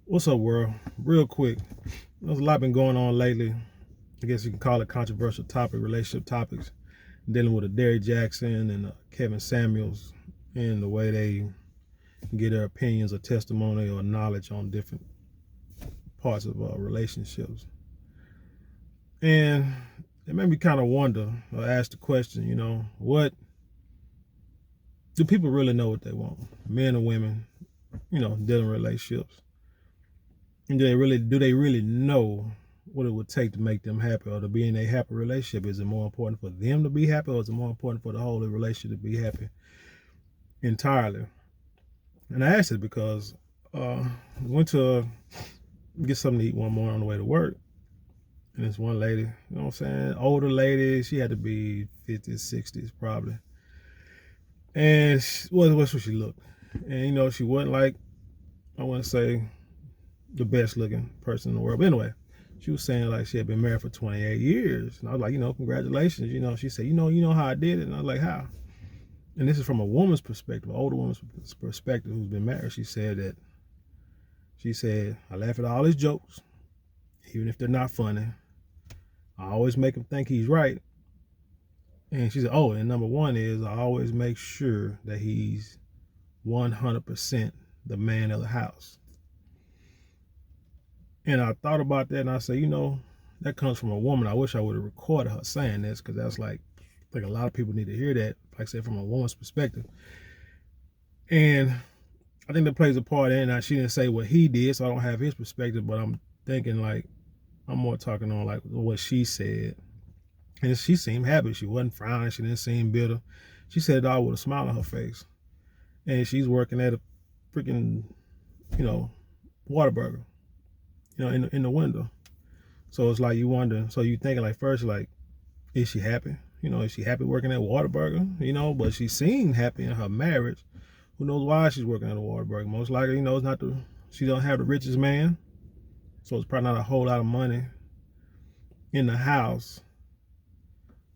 What's up, world? Real quick, there's a lot been going on lately. I guess you can call it controversial topic, relationship topics, dealing with a Derrick Jackson and Kevin Samuels, and the way they get their opinions or testimony or knowledge on different parts of relationships. And it made me kind of wonder or ask the question, what do people really know what they want? Men or women, dealing with relationships. And do they really know what it would take to make them happy or to be in a happy relationship? Is it more important for them to be happy, or is it more important for the whole relationship to be happy entirely? And I asked it because I went to get something to eat one morning on the way to work. And this one lady, older lady, she had to be 50s, 60s probably. And what's what she looked. And, she wasn't like, I wouldn't say the best looking person in the world. But anyway, she was saying like she had been married for 28 years. And I was like, congratulations. She said, you know how I did it? And I was like, how? And this is from a woman's perspective, an older woman's perspective who's been married. She said, I laugh at all his jokes, even if they're not funny. I always make him think he's right. And she said, and number one is I always make sure that he's 100% the man of the house. And I thought about that, and I said, that comes from a woman. I wish I would have recorded her saying this, because that's like, I think a lot of people need to hear that, like I said, from a woman's perspective. And I think that plays a part in it. She didn't say what he did, so I don't have his perspective, but I'm thinking like, I'm more talking on like what she said. And she seemed happy. She wasn't frowning. She didn't seem bitter. She said it all with a smile on her face. And she's working at a freaking, Whataburger, in the window. So it's like you wonder, so you thinking like first, like, is she happy? Is she happy working at Whataburger? But she seemed happy in her marriage. Who knows why she's working at a Whataburger? Most likely, it's not she don't have the richest man. So it's probably not a whole lot of money in the house.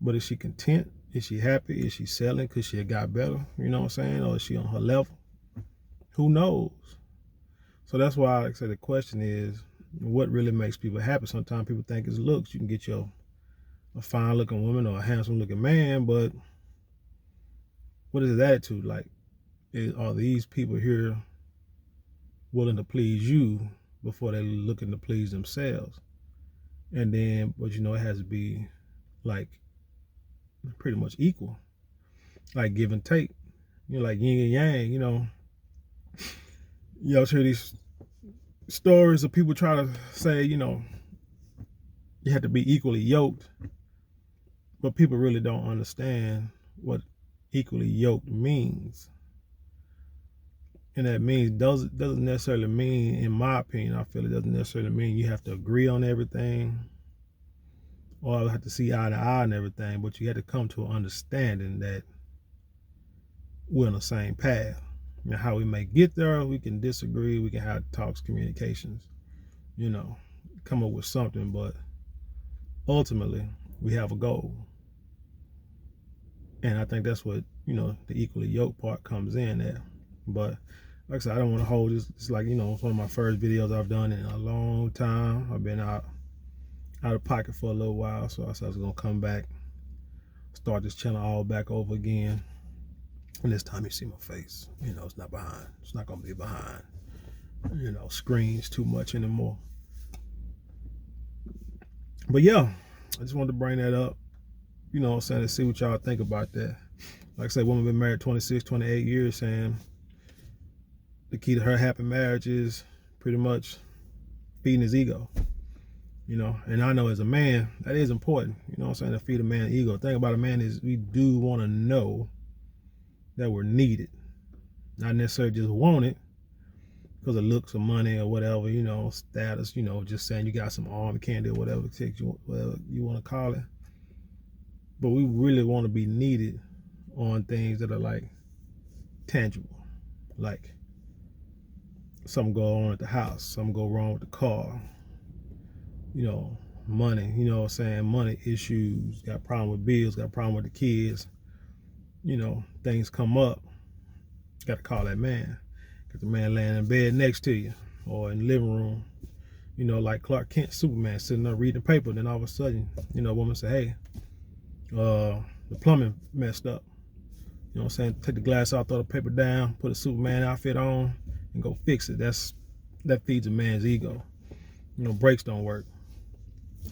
But is she content? Is she happy? Is she selling because she got better? You know what I'm saying? Or is she on her level? Who knows? So that's why I said the question is, what really makes people happy? Sometimes people think it's looks. You can get a fine looking woman or a handsome looking man, but what is his attitude like? Are these people here willing to please you before they're looking to please themselves? And then, but it has to be like pretty much equal, like give and take, like yin and yang. You hear these stories of people try to say, you have to be equally yoked, but people really don't understand what equally yoked means. And that means doesn't necessarily mean, in my opinion, I feel it doesn't necessarily mean you have to agree on everything or have to see eye to eye on everything, but you have to come to an understanding that we're on the same path. How we may get there, we can disagree, we can have talks, communications, come up with something, but ultimately we have a goal. And I think that's what, the equally yoked part comes in there. But like I said, I don't want to hold this. It's like, it's one of my first videos I've done in a long time. I've been out of pocket for a little while, so I said I was going to come back, start this channel all back over again. And this time you see my face. It's not behind. It's not going to be behind, screens too much anymore. But yeah, I just wanted to bring that up, to see what y'all think about that. Like I said, woman been married 26, 28 years, saying the key to her happy marriage is pretty much feeding his ego. And I know as a man, that is important, to feed a man's ego. The thing about a man is we do want to know that we're needed. Not necessarily just want it because of looks or money or whatever, status, just saying you got some arm candy or whatever you want to call it. But we really want to be needed on things that are like tangible, like something go on at the house, something go wrong with the car, money, money issues, got a problem with bills, got a problem with the kids, things come up, got to call that man. Got the man laying in bed next to you, or in the living room, you know, like Clark Kent, Superman, sitting there reading the paper. Then all of a sudden, you know, a woman say, hey, the plumbing messed up. You know what I'm saying? Take the glass out, throw the paper down, put a Superman outfit on, and go fix it. That feeds a man's ego. You know, brakes don't work.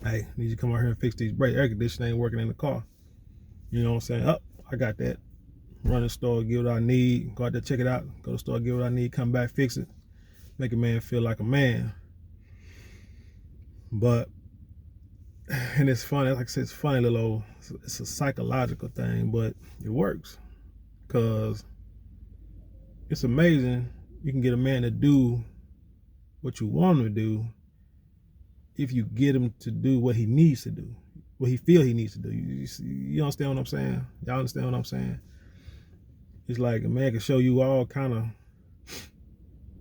Hey, need you to come out here and fix these brakes. Air conditioning ain't working in the car. You know what I'm saying? Oh, I got that. Run to the store, get what I need. Go out there, check it out. Go to the store, get what I need. Come back, fix it. Make a man feel like a man. But, and it's funny, like I said, it's funny little, it's a psychological thing, but it works. Because it's amazing you can get a man to do what you want him to do if you get him to do what he needs to do, what he feel he needs to do. You understand what I'm saying? Y'all understand what I'm saying? It's like a man can show you all kind of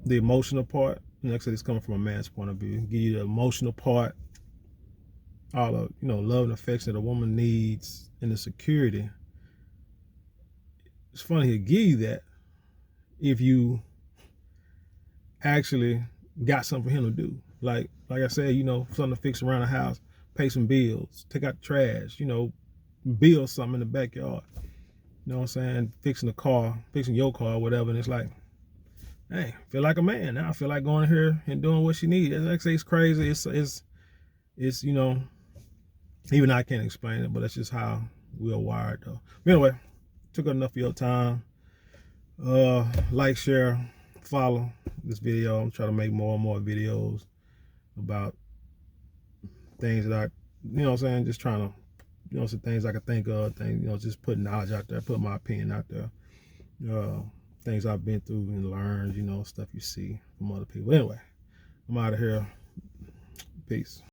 the emotional part. Like I said, it's coming from a man's point of view. Give you the emotional part, all the, you know, love and affection that a woman needs, and the security. It's funny, he'll give you that if you actually got something for him to do. Like I said, you know, something to fix around the house, pay some bills, take out the trash, you know, build something in the backyard. You know what I'm saying? Fixing the car, fixing your car, whatever. And it's like, hey, feel like a man now. I feel like going here and doing what she needs. Like I say, it's crazy. It's you know, even I can't explain it, but that's just how we're wired though. But anyway, took enough of your time. Like, share, follow this video. I'm trying to make more and more videos about things that I, you know what I'm saying, just trying to, you know, some things I can think of, things, you know, just putting knowledge out there, put my opinion out there. Things I've been through and learned, you know, stuff you see from other people. Anyway, I'm out of here. Peace.